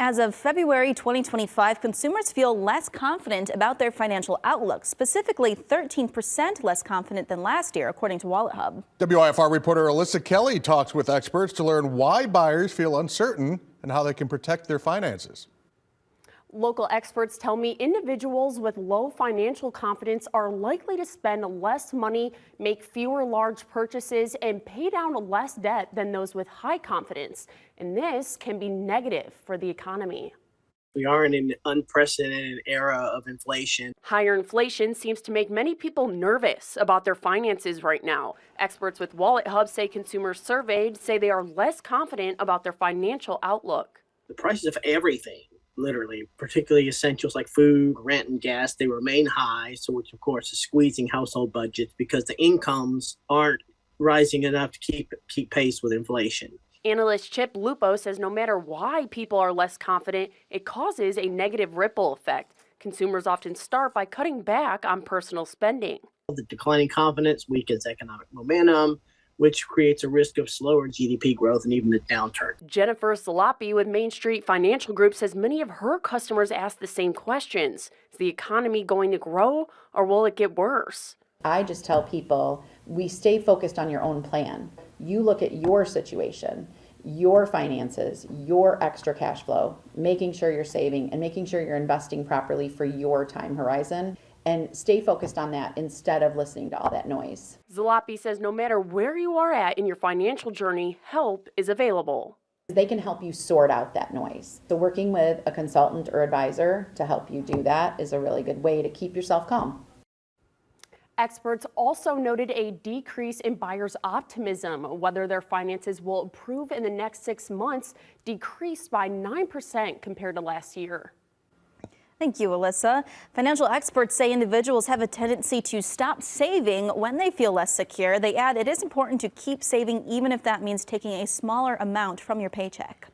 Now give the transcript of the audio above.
As of February 2025, consumers feel less confident about their financial outlook, specifically 13% less confident than last year, according to WalletHub. WIFR reporter Alyssa Kelly talks with experts to learn why buyers feel uncertain and how they can protect their finances. Local experts tell me individuals with low financial confidence are likely to spend less money, make fewer large purchases, and pay down less debt than those with high confidence. And this can be negative for the economy. We are in an unprecedented era of inflation. Higher inflation seems to make many people nervous about their finances right now. Experts with WalletHub say consumers surveyed say they are less confident about their financial outlook. The prices of everything, literally, particularly essentials like food, rent, and gas, they remain high, so which of course is squeezing household budgets because the incomes aren't rising enough to keep pace with inflation. Analyst Chip Lupo says no matter why people are less confident, it causes a negative ripple effect. Consumers often start by cutting back on personal spending. The declining confidence weakens economic momentum, which creates a risk of slower GDP growth and even a downturn. Jennifer Salapi with Main Street Financial Group says many of her customers ask the same questions. Is the economy going to grow or will it get worse? I just tell people, we stay focused on your own plan. You look at your situation, your finances, your extra cash flow, making sure you're saving and making sure you're investing properly for your time horizon. And stay focused on that instead of listening to all that noise. Zalapi says no matter where you are at in your financial journey, help is available. They can help you sort out that noise. So working with a consultant or advisor to help you do that is a really good way to keep yourself calm. Experts also noted a decrease in buyers' optimism. Whether their finances will improve in the next 6 months decreased by 9% compared to last year. Thank you, Alyssa. Financial experts say individuals have a tendency to stop saving when they feel less secure. They add it is important to keep saving even if that means taking a smaller amount from your paycheck.